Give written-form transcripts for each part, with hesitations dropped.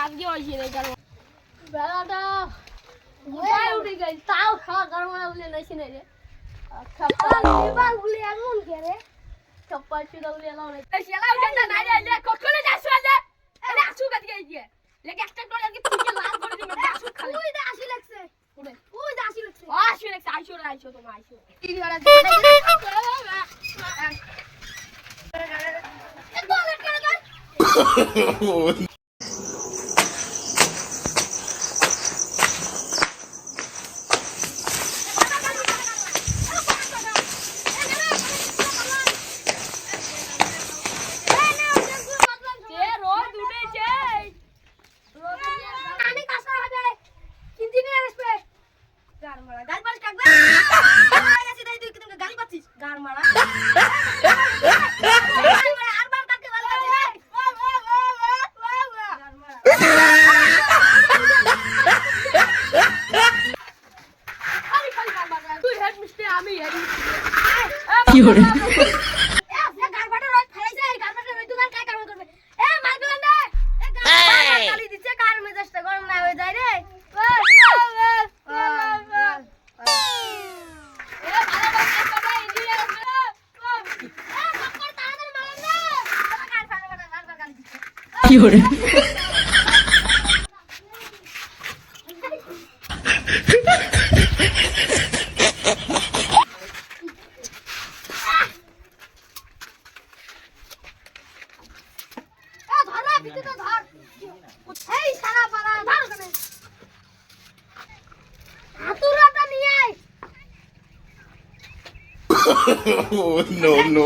আজকে হয়েছে বেলাটা গোটায় উঠে গেছে, তাও খাওয়া গরম বলে নাইছি না রে। বলে এমন কে রে চপ্পল চুদা বলে এলাও না সেলাও জানা না রে কখনো যাস না আরে আসু কাটি গিয়ে লেগে একটা করে আজকে পিকে লাল করে দিবে আসু খালি ওই দা আসি লাগছে ওই দা আসি লাগছে আসু লাগছে আইছো তোমার আইছো তিন ঘন্টা no.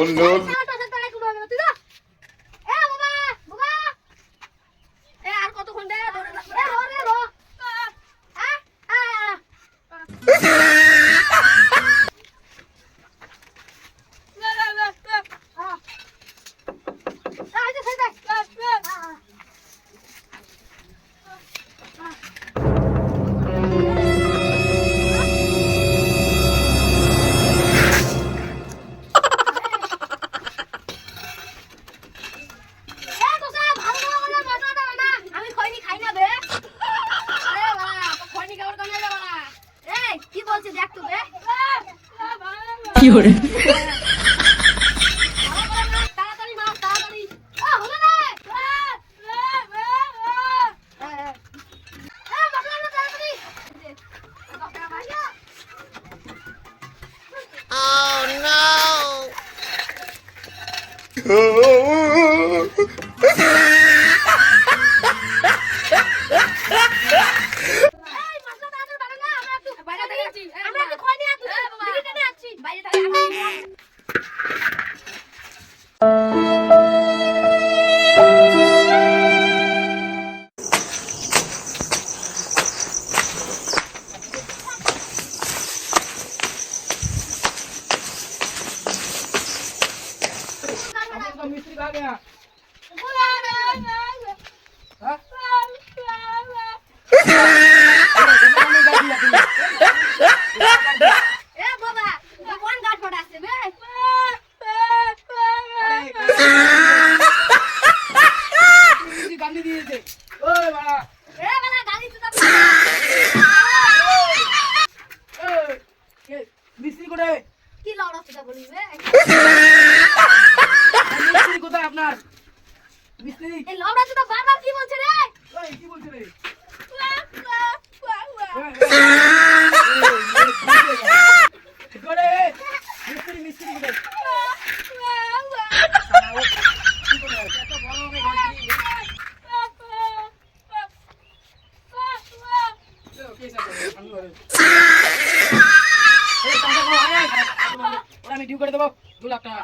আমি ডিউ করে দেবো 2 লাখ টাকা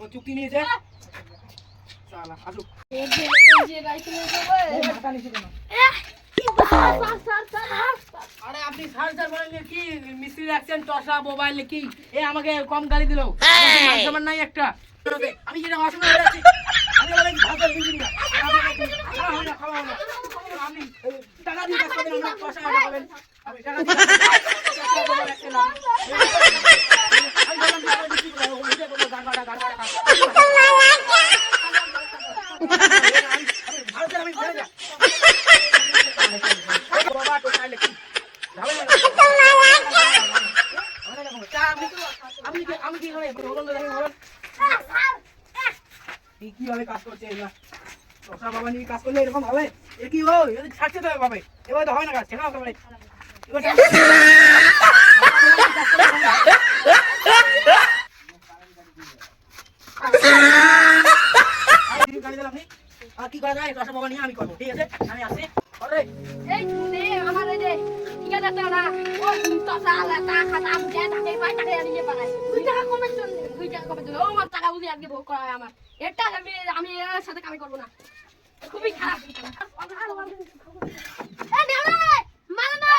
ও চুক্তি নিয়েছে শালা আসুক এই যে রাইতে দেবো মাথা নিচে কেন আরে আপনি স্যার বলেন কি মিস্ত্রি রাখছেন টসা মোবাইল কি এ আমাকে কম গালি দিলো আমার নাই একটা আমি যেটা অসুবিধা হয়ে যাচ্ছি আমি বলে ভালো ইঞ্জিনিয়ার খাওয়া না আমি টাকা দিয়ে কাজ করেন আমরা টসা বলেন আমি টাকা দিয়ে আমি বললাম টাকা দিচ্ছি গাড়ি বলুন তো দেখি বলুন কিভাবে কাজ করছে এগুলা চশা বাবা নিয়ে কাজ করলে এরকম হবে এ কি হয় যদি ছাড়তে তো হবে এবার তো হয় না কাজ শেখাও একেবারে আর কি করা যায় চশা বাবা নিয়ে আমি করবো ঠিক আছে আমি আসি এই নে আমার এই যে ঠিক আছে না ও টাকা আলাদা খাতা বুঝে টাকা পাই টাকা দিয়ে পালাই 2 টাকা কমে চল 2 টাকা কমে চল ও আমার টাকা বুঝে আজকে ভোগ করা আমার এটা আমি এর সাথে কামি করব না খুবই খারাপ এই দেও না মানে না